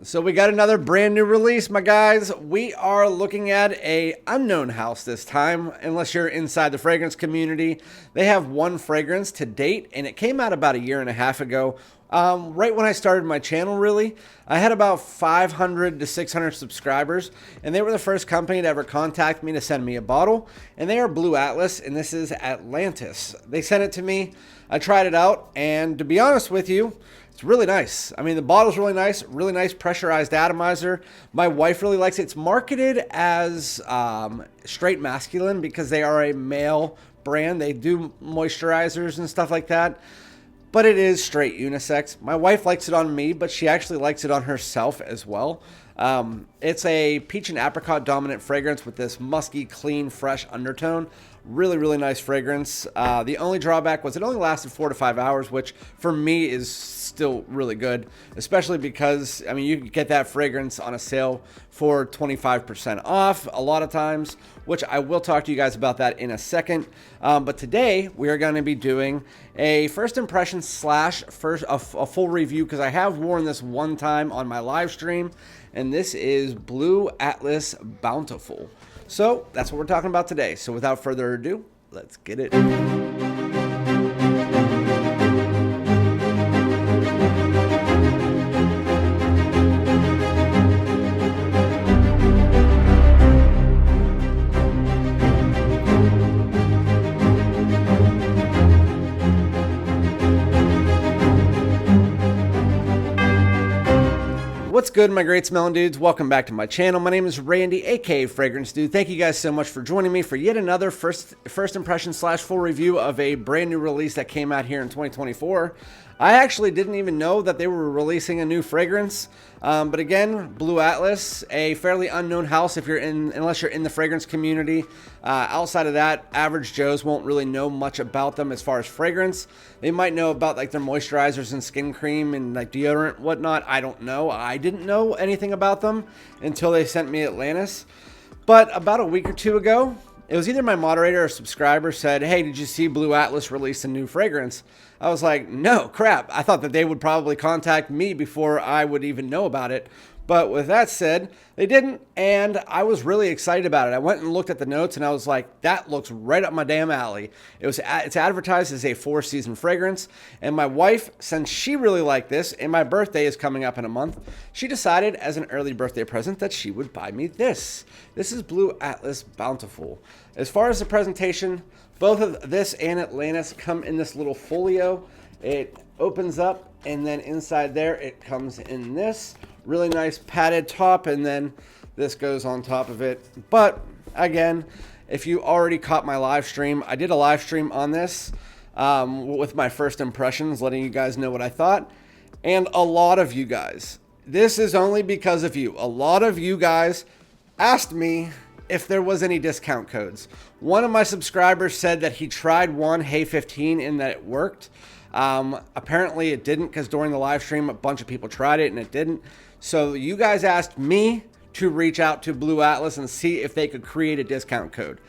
So we got another brand new release, my guys. We are looking at a unknown house this time, unless you're inside the fragrance community. They have one fragrance to date, and it came out about a year and a half ago. Right when I started my channel, really. I had about 500 to 600 subscribers, and they were the first company to ever contact me to send me a bottle, and they are Blue Atlas, and this is Atlantis. They sent it to me. I tried it out, and to be honest with you, it's really nice. I mean, the bottle's really nice pressurized atomizer. My wife really likes it. It's marketed as straight masculine because they are a male brand. They do moisturizers and stuff like that, but it is straight unisex. My wife likes it on me, but she actually likes it on herself as well. It's a peach and apricot dominant fragrance with this musky, clean, fresh undertone. Really nice fragrance. The only drawback was it only lasted 4 to 5 hours, which for me is still really good, especially because, I mean, you can get that fragrance on a sale for 25% off a lot of times, which I will talk to you guys about that in a second. But today we are going to be doing a first impression slash a full review, because I have worn this one time on my live stream, and this is Blue Atlas Bountiful. So that's what we're talking about today. So without further ado, let's get it. What's good, my great smelling dudes? Welcome back to my channel. My name is Randy, aka FragranceDoud. Thank you guys so much for joining me for yet another first impression slash full review of a brand new release that came out here in 2024. I actually didn't even know that they were releasing a new fragrance. But again, Blue Atlas, a fairly unknown house unless you're in the fragrance community. Outside of that, average Joes won't really know much about them as far as fragrance. They might know about like their moisturizers and skin cream and like deodorant, whatnot. I don't know. I didn't know anything about them until they sent me Atlantis. But about a week or two ago, it was either my moderator or subscriber said, "Hey, did you see Blue Atlas release a new fragrance?" I was like, no, crap. I thought that they would probably contact me before I would even know about it. But with that said, they didn't, and I was really excited about it. I went and looked at the notes, and I was like, that looks right up my damn alley. It's advertised as a 4-season fragrance, and my wife, since she really liked this, and my birthday is coming up in a month, she decided as an early birthday present that she would buy me this. This is Blue Atlas Bountiful. As far as the presentation, both of this and Atlantis come in this little folio. It opens up, and then inside there, it comes in this really nice padded top, and then this goes on top of it. But again, if you already caught my live stream, I did a live stream on this with my first impressions, letting you guys know what I thought. And a lot of you guys, this is only because of you. A lot of you guys asked me if there was any discount codes. One of my subscribers said that he tried one, Hey 15, and that it worked. Apparently it didn't, because during the live stream a bunch of people tried it and it didn't. So you guys asked me to reach out to Blue Atlas and see if they could create a discount code.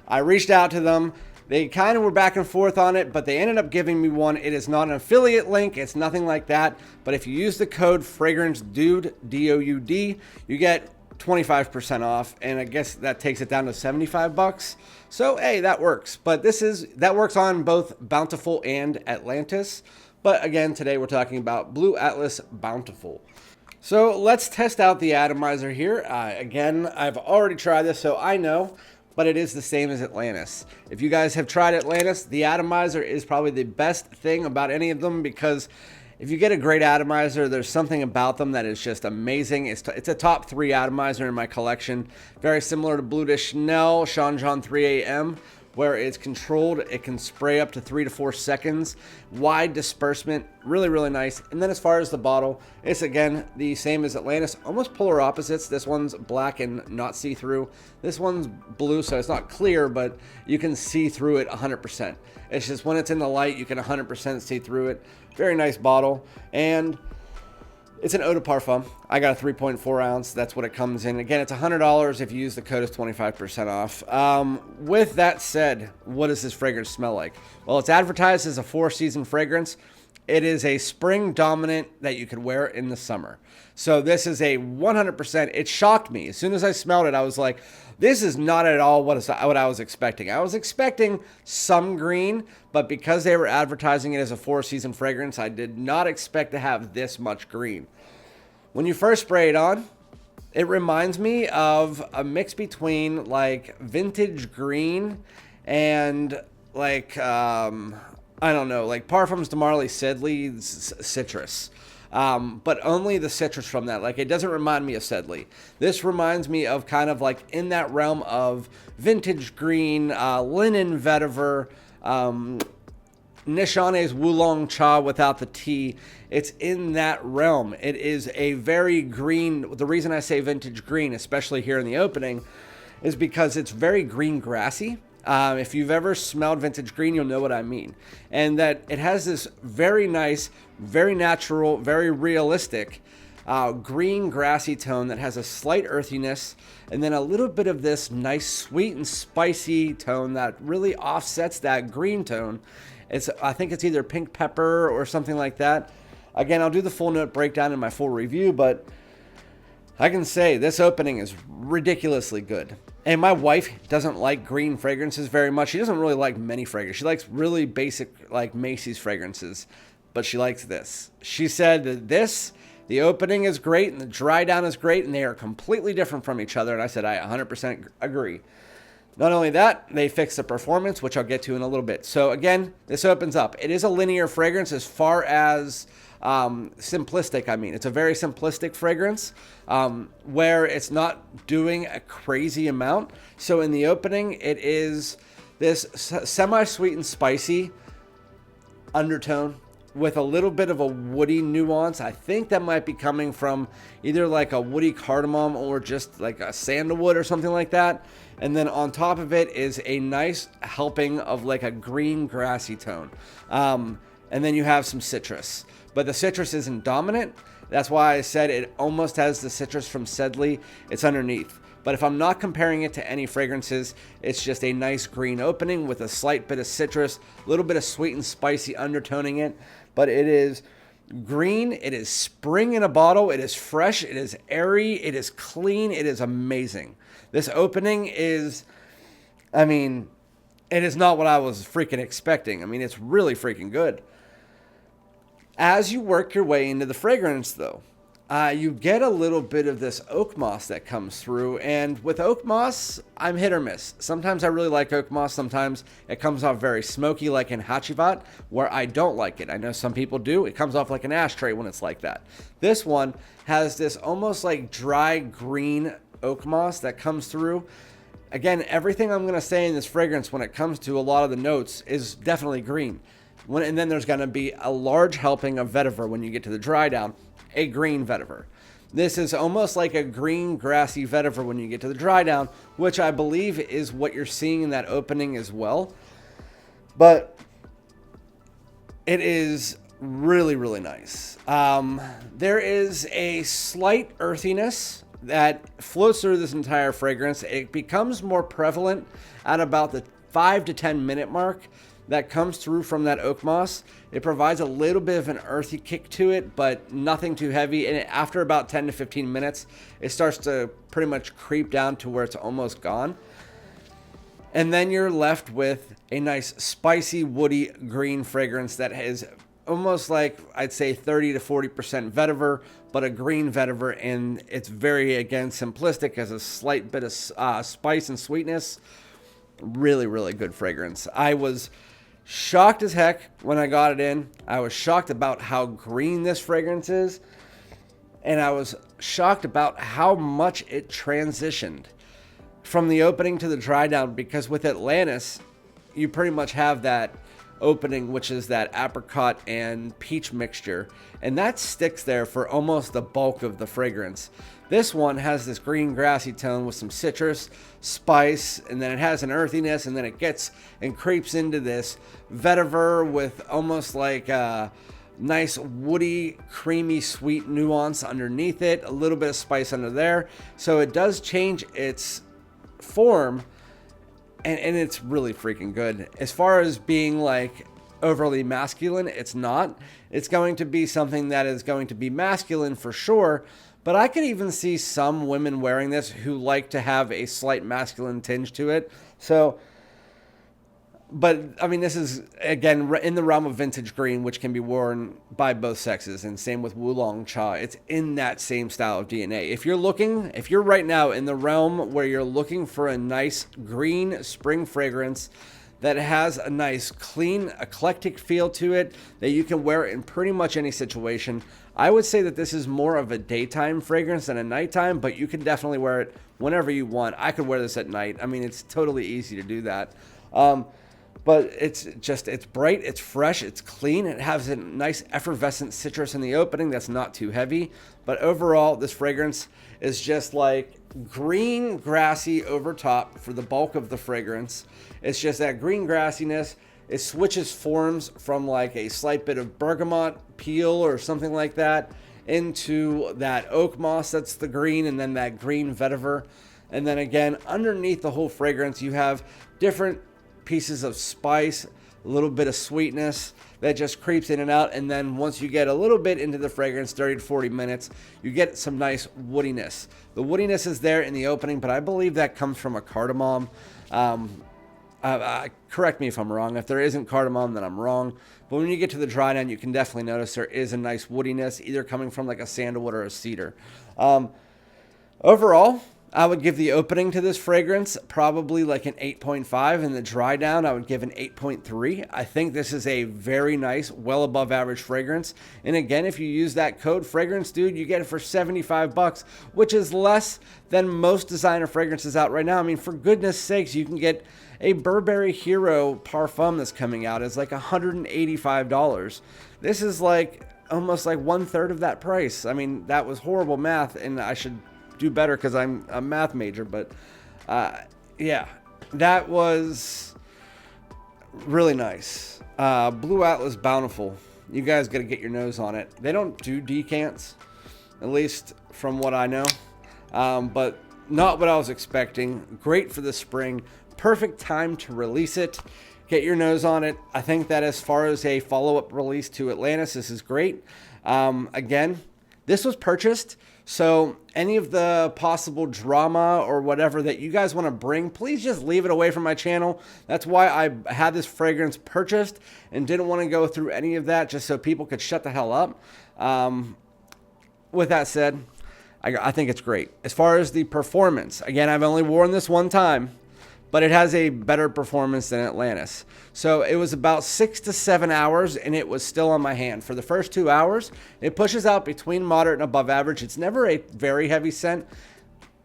I reached out to them. They kind of were back and forth on it, but they ended up giving me one. It is not an affiliate link. It's nothing like that. But if you use the code FragranceDoud, D-O-U-D, you get 25% off, and I guess that takes it down to 75 bucks. So hey, that works. But that works on both Bountiful and Atlantis. But again, today we're talking about Blue Atlas Bountiful. So let's test out the atomizer here. Again, I've already tried this, so I know, but it is the same as Atlantis. If you guys have tried Atlantis, the atomizer is probably the best thing about any of them, because if you get a great atomizer, there's something about them that is just amazing. It's a top 3 atomizer in my collection. Very similar to Bleu de Chanel Sean John 3AM, where it's controlled. It can spray up to 3 to 4 seconds. Wide disbursement, really nice. And then as far as the bottle, it's again the same as Atlantis, almost polar opposites. This one's black and not see-through. This one's blue, so it's not clear, but you can see through it 100%. It's just when it's in the light, you can 100% see through it. Very nice bottle, and it's an eau de parfum. I got a 3.4 ounce. That's what it comes in. Again, it's $100 if you use the code. It's 25% off. With that said, what does this fragrance smell like? Well, it's advertised as a 4-season fragrance. It is a spring dominant that you could wear in the summer. So this is a 100%. It shocked me. As soon as I smelled it, I was like, this is not at all what I was expecting. I was expecting some green, but because they were advertising it as a 4-season fragrance, I did not expect to have this much green. When you first spray it on, it reminds me of a mix between like vintage green and like, I don't know, like Parfums de Marly Sedley's citrus. But only the citrus from that. Like, it doesn't remind me of Sedley. This reminds me of kind of like in that realm of vintage green, linen vetiver, Nishane's Wulong Cha without the T. It's in that realm. It is a very green. The reason I say vintage green, especially here in the opening, is because it's very green grassy. If you've ever smelled vintage green, you'll know what I mean. And that it has this very nice, very natural, very realistic green grassy tone that has a slight earthiness and then a little bit of this nice sweet and spicy tone that really offsets that green tone. I think it's either pink pepper or something like that. Again, I'll do the full note breakdown in my full review, but I can say this opening is ridiculously good. And my wife doesn't like green fragrances very much. She doesn't really like many fragrances. She likes really basic, like Macy's fragrances, but she likes this. She said that the opening is great and the dry down is great, and they are completely different from each other. And I said, I 100% agree. Not only that, they fix the performance, which I'll get to in a little bit. So again, this opens up. It is a linear fragrance as far as simplistic. I mean, it's a very simplistic fragrance where it's not doing a crazy amount. So in the opening, it is this semi-sweet and spicy undertone with a little bit of a woody nuance. I think that might be coming from either like a woody cardamom or just like a sandalwood or something like that. And then on top of it is a nice helping of like a green grassy tone. And then you have some citrus, but the citrus isn't dominant. That's why I said it almost has the citrus from Sedley. It's underneath. But if I'm not comparing it to any fragrances, it's just a nice green opening with a slight bit of citrus, a little bit of sweet and spicy undertoning it. But it is green, it is spring in a bottle, it is fresh, it is airy, it is clean, it is amazing. This opening is, I mean, it is not what I was freaking expecting. I mean, it's really freaking good. As you work your way into the fragrance, though, you get a little bit of this oak moss that comes through. And with oak moss, I'm hit or miss. Sometimes I really like oak moss. Sometimes it comes off very smoky, like in Hachivat, where I don't like it. I know some people do. It comes off like an ashtray when it's like that. This one has this almost like dry green oak moss that comes through. Again, everything I'm going to say in this fragrance when it comes to a lot of the notes is definitely green. And then there's going to be a large helping of vetiver when you get to the dry down, a green vetiver. This is almost like a green grassy vetiver when you get to the dry down, which I believe is what you're seeing in that opening as well. But it is really, really nice. There is a slight earthiness that floats through this entire fragrance. It becomes more prevalent at about the 5 to 10 minute mark. That comes through from that oak moss. It provides a little bit of an earthy kick to it, but nothing too heavy. And after about 10 to 15 minutes, it starts to pretty much creep down to where it's almost gone. And then you're left with a nice spicy, woody, green fragrance that is almost like, I'd say 30 to 40% vetiver, but a green vetiver. And it's very, again, simplistic, has a slight bit of spice and sweetness. Really, really good fragrance. I was shocked as heck when I got it in. I was shocked about how green this fragrance is. And I was shocked about how much it transitioned from the opening to the dry down, because with Atlantis, you pretty much have that opening, which is that apricot and peach mixture. And that sticks there for almost the bulk of the fragrance. This one has this green grassy tone with some citrus, spice, and then it has an earthiness, and then it gets and creeps into this vetiver with almost like a nice woody, creamy, sweet nuance underneath it, a little bit of spice under there. So it does change its form, and it's really freaking good. As far as being like overly masculine. It's not. It's going to be something that is going to be masculine for sure. But I could even see some women wearing this who like to have a slight masculine tinge to it. So, but I mean, this is again in the realm of vintage green, which can be worn by both sexes, and same with Oolong Cha. It's in that same style of DNA. If you're right now in the realm where you're looking for a nice green spring fragrance that has a nice, clean, eclectic feel to it that you can wear in pretty much any situation, I would say that this is more of a daytime fragrance than a nighttime, but you can definitely wear it whenever you want. I could wear this at night. I mean, it's totally easy to do that. But it's bright, it's fresh, it's clean. It has a nice effervescent citrus in the opening that's not too heavy. But overall, this fragrance is just like green grassy over top for the bulk of the fragrance. It's just that green grassiness. It switches forms from like a slight bit of bergamot peel or something like that into that oak moss that's the green, and then that green vetiver. And then again, underneath the whole fragrance, you have different pieces of spice, a little bit of sweetness that just creeps in and out. And then once you get a little bit into the fragrance, 30 to 40 minutes, you get some nice woodiness. The woodiness is there in the opening, but I believe that comes from a cardamom. Correct me if I'm wrong. If there isn't cardamom, then I'm wrong. But when you get to the dry down, you can definitely notice there is a nice woodiness, either coming from like a sandalwood or a cedar. Overall, I would give the opening to this fragrance probably like an 8.5, and the dry down I would give an 8.3. I think this is a very nice, well above average fragrance. And again, if you use that code FragranceDoud, you get it for $75, which is less than most designer fragrances out right now. I mean, for goodness sakes, you can get a Burberry Hero Parfum that's coming out is like $185. This is like almost like 1/3 of that price. I mean, that was horrible math, and I should do better because I'm a math major. But yeah, that was really nice. Blue Atlas Bountiful. You guys got to get your nose on it. They don't do decants, at least from what I know. But not what I was expecting. Great for the spring. Perfect time to release it. Get your nose on it. I think that as far as a follow-up release to Atlantis, this is great. Again, this was purchased, so any of the possible drama or whatever that you guys want to bring, please just leave it away from my channel. That's why I had this fragrance purchased and didn't want to go through any of that, just so people could shut the hell up. With that said, I think it's great. As far as the performance, again, I've only worn this one time, but it has a better performance than Atlantis. So it was about 6 to 7 hours, and it was still on my hand. For the first 2 hours, it pushes out between moderate and above average. It's never a very heavy scent,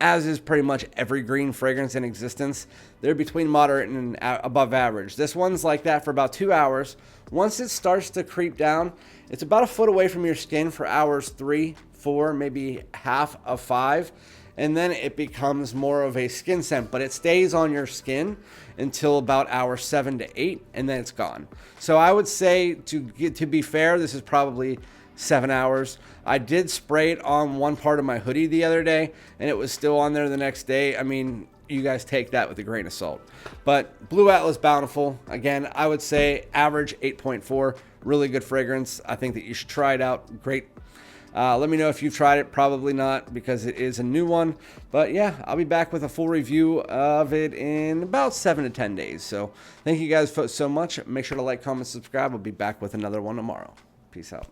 as is pretty much every green fragrance in existence. They're between moderate and above average. This one's like that for about 2 hours. Once it starts to creep down, it's about a foot away from your skin for hours 3, 4, maybe half of 5. And then it becomes more of a skin scent, but it stays on your skin until about hour 7 to 8, and then it's gone. So I would say, to be fair, this is probably 7 hours. I did spray it on one part of my hoodie the other day, and it was still on there the next day. I mean, you guys take that with a grain of salt. But Blue Atlas Bountiful, again, I would say average 8.4. Really good fragrance. I think that you should try it out. Great. Let me know if you've tried it. Probably not, because it is a new one. But yeah, I'll be back with a full review of it in about 7 to 10 days. So thank you guys so much. Make sure to like, comment, subscribe. I'll be back with another one tomorrow. Peace out.